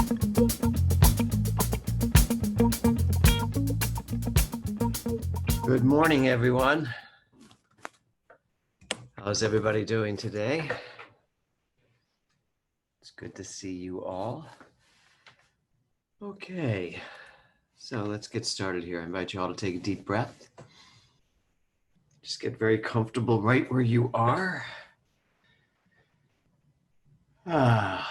Good morning, everyone. How's everybody doing today? It's good to see you all. Okay, so let's get started here. I invite you all to take a deep breath. Just get very comfortable right where you are.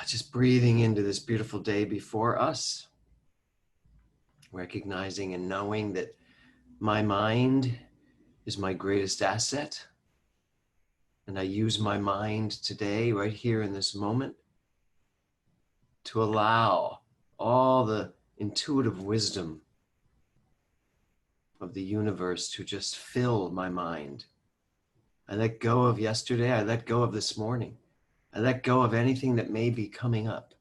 Just breathing into this beautiful day before us. Recognizing and knowing that my mind is my greatest asset. And I use my mind today, right here in this moment, to allow all the intuitive wisdom of the universe to just fill my mind. I let go of yesterday. I let go of this morning. I let go of anything that may be coming up.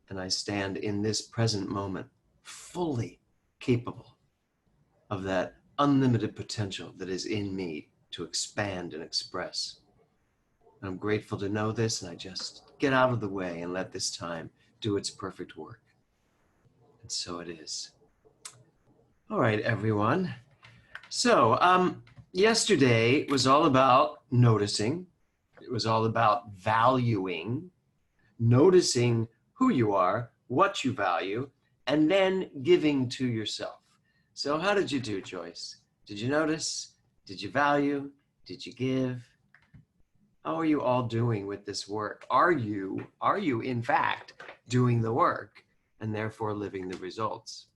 And I stand in this present moment, fully capable of that unlimited potential that is in me to expand and express. And I'm grateful to know this, and I just get out of the way and let this time do its perfect work. And so it is. All right, everyone. So yesterday was all about noticing. It was all about valuing, noticing who you are, what you value, and then giving to yourself. So how did you do, Joyce? Did you notice? Did you value? Did you give? How are you all doing with this work? Are you in fact doing the work and therefore living the results?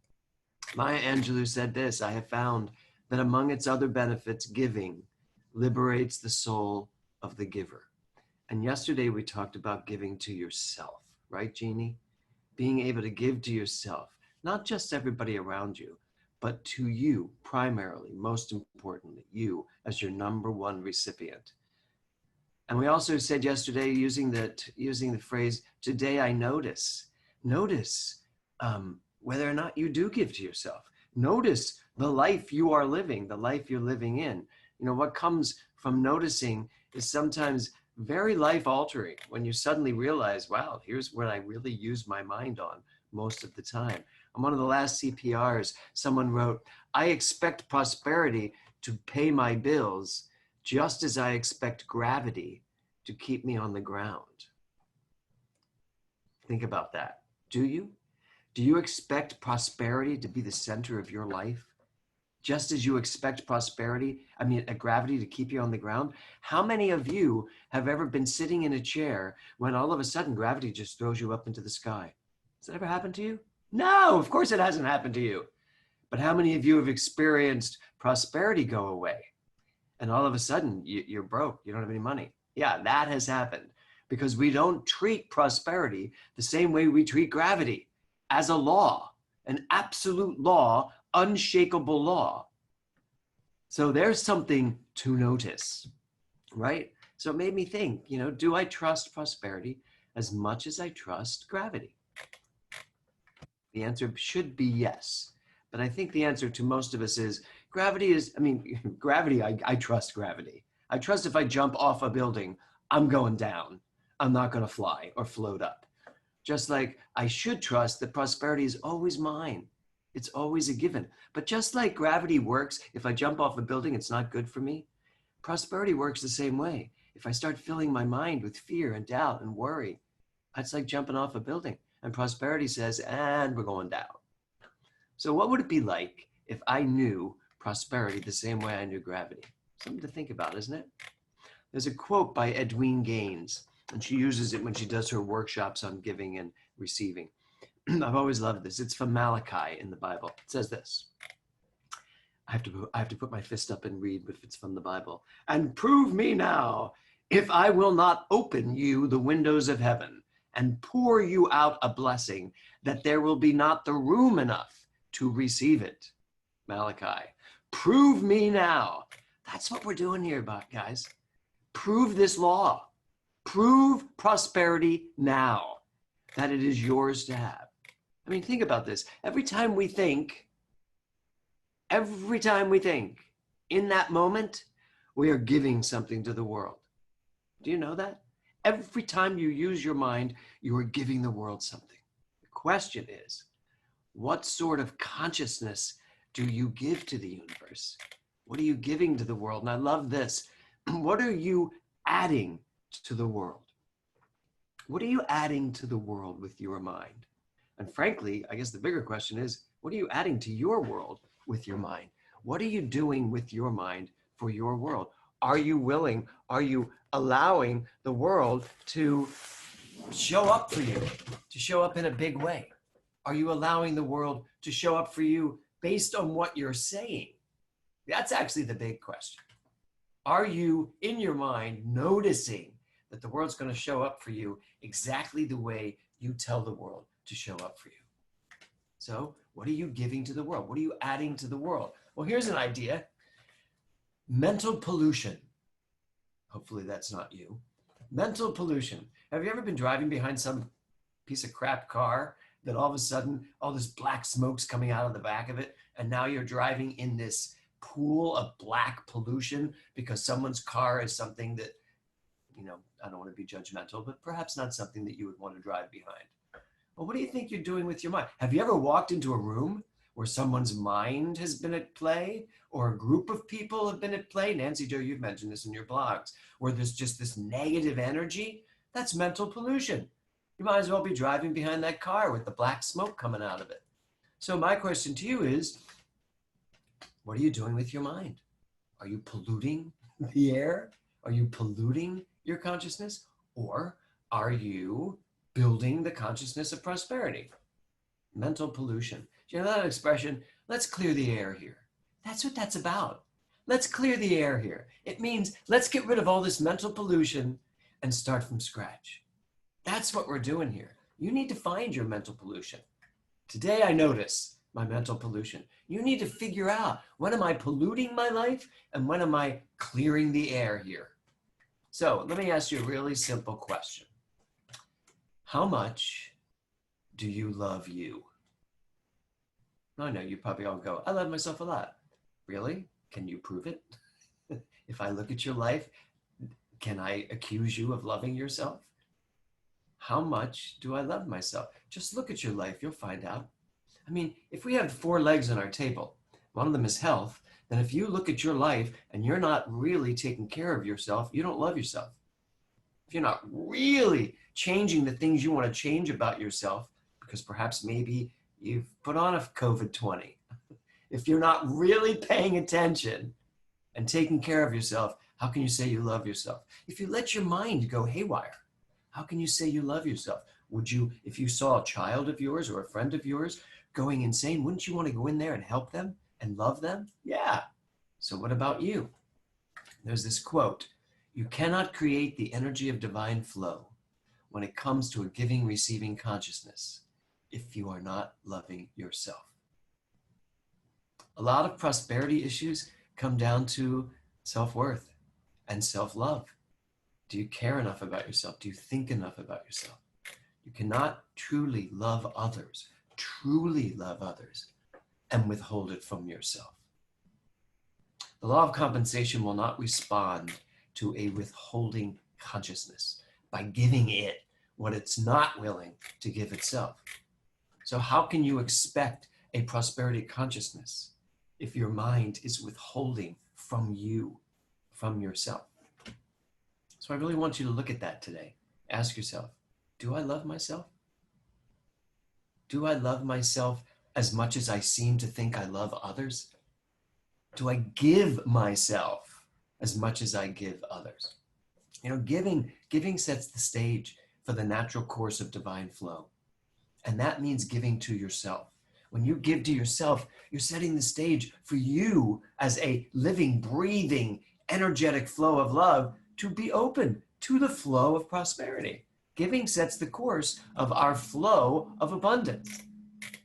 Maya Angelou said this: I have found that among its other benefits, giving liberates the soul of the giver. And yesterday we talked about giving to yourself, right, Jeannie? Being able to give to yourself, not just everybody around you, but to you primarily, most importantly, you as your number one recipient. And we also said yesterday, using the phrase, today I notice whether or not you do give to yourself. Notice the life you are living, the life you're living in. You know, what comes from noticing is sometimes very life altering when you suddenly realize, wow, here's what I really use my mind on most of the time. On one of the last C.P.Rs, someone wrote, I expect prosperity to pay my bills just as I expect gravity to keep me on the ground. Think about that. Do you? Do you expect prosperity to be the center of your life? Just as you expect gravity to keep you on the ground? How many of you have ever been sitting in a chair when all of a sudden gravity just throws you up into the sky? Has that ever happened to you? No, of course it hasn't happened to you. But how many of you have experienced prosperity go away and all of a sudden you're broke, you don't have any money? Yeah, that has happened because we don't treat prosperity the same way we treat gravity, as a law, an absolute law, unshakable law. So there's something to notice, right? So it made me think, you know, do I trust prosperity as much as I trust gravity? The answer should be yes. But I think the answer to most of us is gravity, I trust gravity. I trust if I jump off a building, I'm going down. I'm not going to fly or float up. Just like I should trust that prosperity is always mine. It's always a given. But just like gravity works, if I jump off a building, it's not good for me. Prosperity works the same way. If I start filling my mind with fear and doubt and worry, it's like jumping off a building. And prosperity says, and we're going down. So what would it be like if I knew prosperity the same way I knew gravity? Something to think about, isn't it? There's a quote by Edwene Gaines, and she uses it when she does her workshops on giving and receiving. I've always loved this. It's from Malachi in the Bible. It says this. I have to put my fist up and read if it's from the Bible. And prove me now if I will not open you the windows of heaven and pour you out a blessing that there will be not the room enough to receive it. Malachi, prove me now. That's what we're doing here, guys. Prove this law. Prove prosperity now, that it is yours to have. I mean, think about this. Every time we think, in that moment, we are giving something to the world. Do you know that? Every time you use your mind, you are giving the world something. question is, what sort of consciousness do you give to the universe? What are you giving to the world? And I love this. What are you adding to the world? What are you adding to the world with your mind? And frankly, I guess the bigger question is, what are you adding to your world with your mind? What are you doing with your mind for your world? Are you willing, are you allowing the world to show up for you, to show up in a big way? Are you allowing the world to show up for you based on what you're saying? That's actually the big question. Are you, in your mind, noticing that the world's going to show up for you exactly the way you tell the world to show up for you? So what are you giving to the world? What are you adding to the world? Well, here's an idea. Mental pollution. Hopefully that's not you. Mental pollution. Have you ever been driving behind some piece of crap car that all of a sudden all this black smoke's coming out of the back of it, and now you're driving in this pool of black pollution because someone's car is something that, I don't want to be judgmental, but perhaps not something that you would want to drive behind. Well, what do you think you're doing with your mind? Have you ever walked into a room where someone's mind has been at play, or a group of people have been at play? Nancy Jo, you've mentioned this in your blogs, where there's just this negative energy. That's mental pollution. You might as well be driving behind that car with the black smoke coming out of it. So my question to you is, what are you doing with your mind? Are you polluting the air? Are you polluting your consciousness? Or are you building the consciousness of prosperity? Mental pollution. Do you know that expression? Let's clear the air here. That's what that's about. Let's clear the air here. It means let's get rid of all this mental pollution and start from scratch. That's what we're doing here. You need to find your mental pollution. Today I notice my mental pollution. You need to figure out, when am I polluting my life and when am I clearing the air here? So let me ask you a really simple question. How much do you love you? I know you probably all go, I love myself a lot. Really? Can you prove it? If I look at your life, can I accuse you of loving yourself? How much do I love myself? Just look at your life, you'll find out. I mean, if we have 4 legs on our table, one of them is health, then if you look at your life and you're not really taking care of yourself, you don't love yourself. If you're not really changing the things you want to change about yourself, because perhaps maybe you've put on a COVID-20, if you're not really paying attention and taking care of yourself, how can you say you love yourself? If you let your mind go haywire, how can you say you love yourself? Would you, if you saw a child of yours or a friend of yours going insane, wouldn't you want to go in there and help them and love them? Yeah. So what about you? There's this quote, you cannot create the energy of divine flow when it comes to a giving, receiving consciousness if you are not loving yourself. A lot of prosperity issues come down to self-worth and self-love. Do you care enough about yourself? Do you think enough about yourself? You cannot truly love others, and withhold it from yourself. The law of compensation will not respond to a withholding consciousness by giving it what it's not willing to give itself. So how can you expect a prosperity consciousness if your mind is withholding from you, from yourself? So I really want you to look at that today. Ask yourself, do I love myself? Do I love myself as much as I seem to think I love others? Do I give myself as much as I give others? You know, giving sets the stage for the natural course of divine flow. And that means giving to yourself. When you give to yourself, you're setting the stage for you as a living, breathing, energetic flow of love to be open to the flow of prosperity. Giving sets the course of our flow of abundance.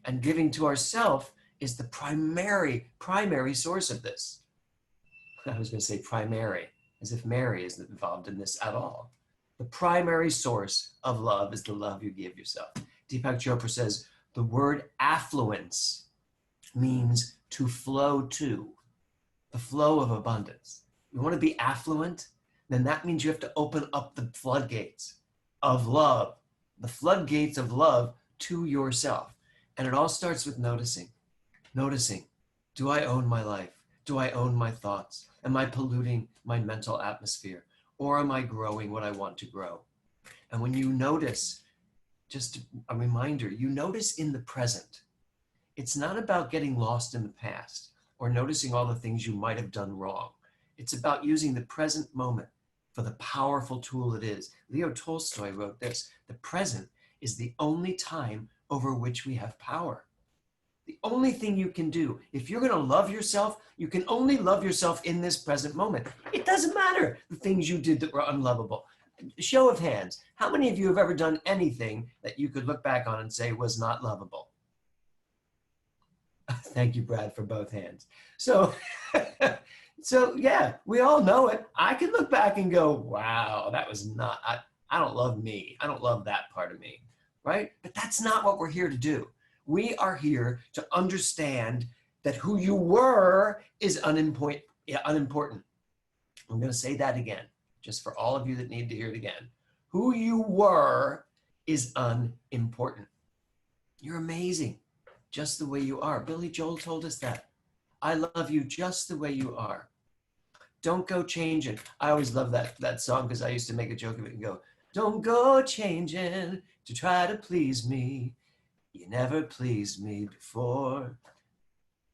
And giving to ourselves is the primary source of this. I was going to say primary, as if Mary isn't involved in this at all. The primary source of love is the love you give yourself. Deepak Chopra says, the word affluence means to flow to, the flow of abundance. You want to be affluent? Then that means you have to open up the floodgates of love, the floodgates of love to yourself. And it all starts with noticing. Noticing, do I own my life? Do I own my thoughts? Am I polluting my mental atmosphere? Or am I growing what I want to grow? And when you notice, just a reminder, you notice in the present. It's not about getting lost in the past or noticing all the things you might have done wrong. It's about using the present moment for the powerful tool it is. Leo Tolstoy wrote this: the present is the only time over which we have power. The only thing you can do, if you're going to love yourself, you can only love yourself in this present moment. It doesn't matter the things you did that were unlovable. Show of hands, how many of you have ever done anything that you could look back on and say was not lovable? Thank you, Brad, for both hands. So, so yeah, we all know it. I can look back and go, wow, that was not, I don't love me. I don't love that part of me, right? But that's not what we're here to do. We are here to understand that who you were is unimportant. I'm going to say that again, just for all of you that need to hear it again. Who you were is unimportant. You're amazing, just the way you are. Billy Joel told us that. I love you just the way you are. Don't go changing. I always love that song because I used to make a joke of it and go, don't go changing to try to please me. You never pleased me before.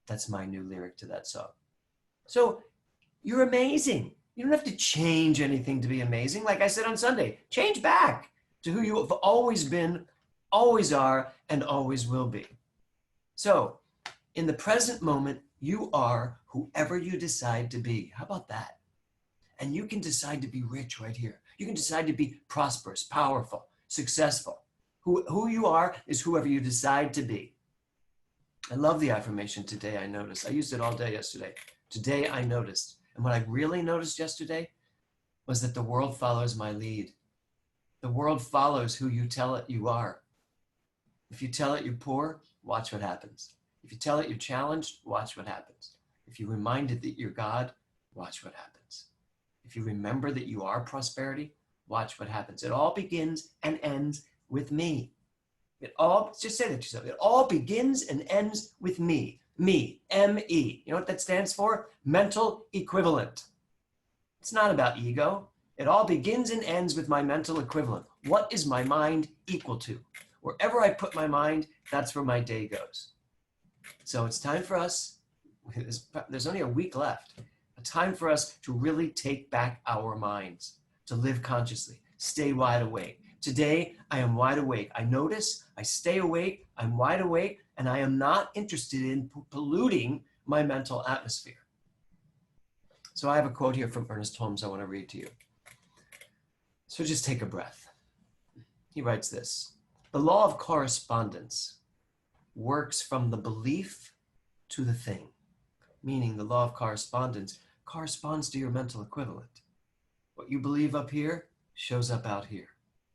That's my new lyric to that song. So you're amazing. You don't have to change anything to be amazing. Like I said on Sunday, change back to who you have always been, always are, and always will be. So in the present moment, you are whoever you decide to be. How about that? And you can decide to be rich right here. You can decide to be prosperous, powerful, successful. Who you are is whoever you decide to be. I love the affirmation, today I noticed. I used it all day yesterday. Today I noticed. And what I really noticed yesterday was that the world follows my lead. The world follows who you tell it you are. If you tell it you're poor, watch what happens. If you tell it you're challenged, watch what happens. If you remind it that you're God, watch what happens. If you remember that you are prosperity, watch what happens. It all begins and ends with me. It all, just say that to yourself. It all begins and ends with me. Me, M-E. You know what that stands for? Mental equivalent. It's not about ego. It all begins and ends with my mental equivalent. What is my mind equal to? Wherever I put my mind, that's where my day goes. So it's time for us, there's only a week left, a time for us to really take back our minds, to live consciously, stay wide awake. Today, I am wide awake. I notice, I stay awake, I'm wide awake, and I am not interested in polluting my mental atmosphere. So I have a quote here from Ernest Holmes I want to read to you. So just take a breath. He writes this: the law of correspondence works from the belief to the thing, meaning the law of correspondence corresponds to your mental equivalent. What you believe up here shows up out here.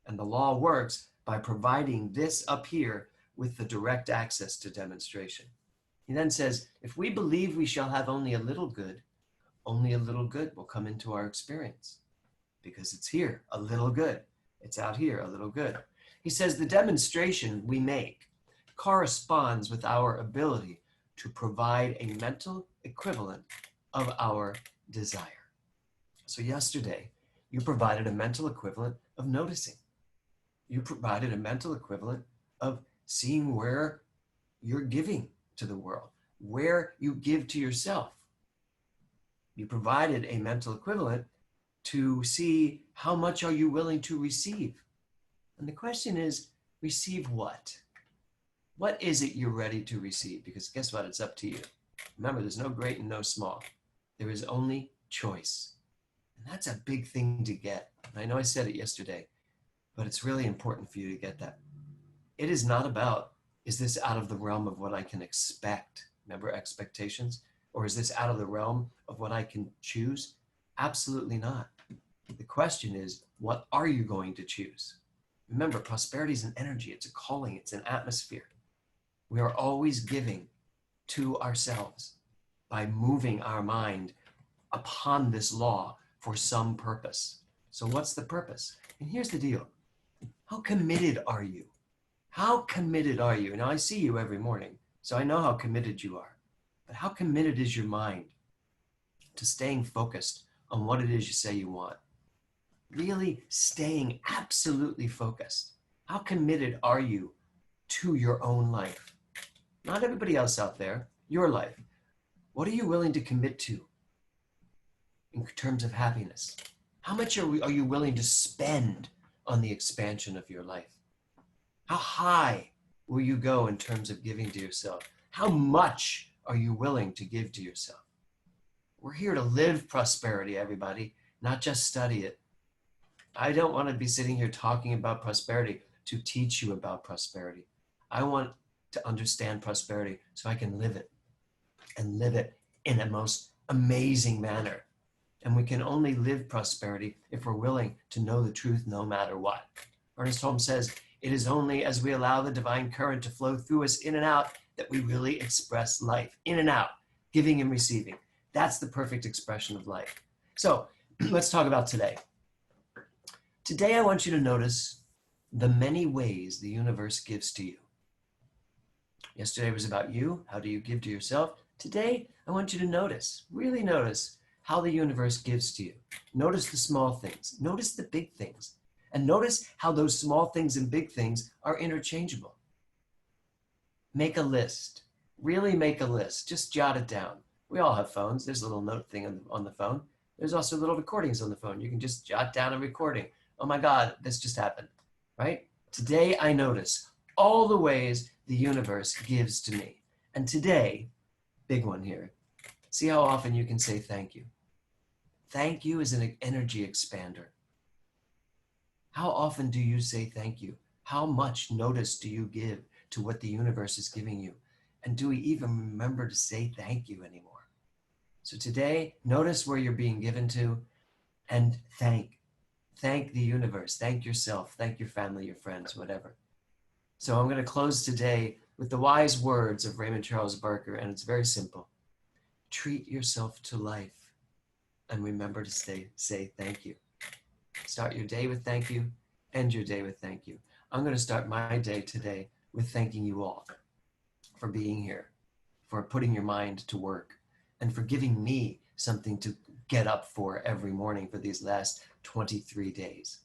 And the law works by providing this up here with the direct access to demonstration. He then says, if we believe we shall have only a little good will come into our experience. Because it's here, a little good. It's out here, a little good. He says the demonstration we make corresponds with our ability to provide a mental equivalent of our desire. So yesterday, you provided a mental equivalent of noticing. You provided a mental equivalent of seeing where you're giving to the world, where you give to yourself. You provided a mental equivalent to see how much are you willing to receive. And the question is, receive what? What is it you're ready to receive? Because guess what? It's up to you. Remember, there's no great and no small. There is only choice. And that's a big thing to get. And I know I said it yesterday, but it's really important for you to get that. It is not about, is this out of the realm of what I can expect? Remember expectations? Or is this out of the realm of what I can choose? Absolutely not. The question is, what are you going to choose? Remember, prosperity is an energy, it's a calling, it's an atmosphere. We are always giving to ourselves by moving our mind upon this law for some purpose. So what's the purpose? And here's the deal. How committed are you? How committed are you? Now, I see you every morning, so I know how committed you are. But how committed is your mind to staying focused on what it is you say you want? Really staying absolutely focused. How committed are you to your own life? Not everybody else out there, your life. What are you willing to commit to in terms of happiness? How much are you willing to spend on the expansion of your life? How high will you go in terms of giving to yourself? How much are you willing to give to yourself? We're here to live prosperity, everybody, not just study it. I don't want to be sitting here talking about prosperity to teach you about prosperity. I want to understand prosperity so I can live it and live it in a most amazing manner. And we can only live prosperity if we're willing to know the truth no matter what. Ernest Holmes says, it is only as we allow the divine current to flow through us in and out that we really express life. In and out, giving and receiving. That's the perfect expression of life. So let's talk about today. Today, I want you to notice the many ways the universe gives to you. Yesterday was about you. How do you give to yourself? Today, I want you to notice, really notice how the universe gives to you. Notice the small things. Notice the big things. And notice how those small things and big things are interchangeable. Make a list. Really make a list. Just jot it down. We all have phones. There's a little note thing on the phone. There's also little recordings on the phone. You can just jot down a recording. Oh my God, this just happened, right? Today I notice all the ways the universe gives to me. And today, big one here, see how often you can say thank you. Thank you is an energy expander. How often do you say thank you? How much notice do you give to what the universe is giving you? And do we even remember to say thank you anymore? So today, notice where you're being given to and thank. Thank the universe. Thank yourself. Thank your family, your friends, whatever. So I'm going to close today with the wise words of Raymond Charles Barker, and it's very simple. Treat yourself to life and remember to say thank you. Start your day with thank you. End your day with thank you. I'm going to start my day today with thanking you all for being here, for putting your mind to work, and for giving me something to get up for every morning for these last 23 days.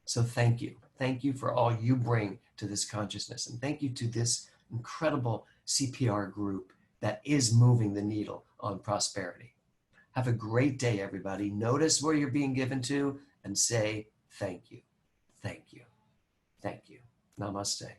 So thank you. Thank you for all you bring to this consciousness. And thank you to this incredible C.P.R. group that is moving the needle on prosperity. Have a great day, everybody. Notice where you're being given to and say thank you. Thank you. Thank you. Namaste.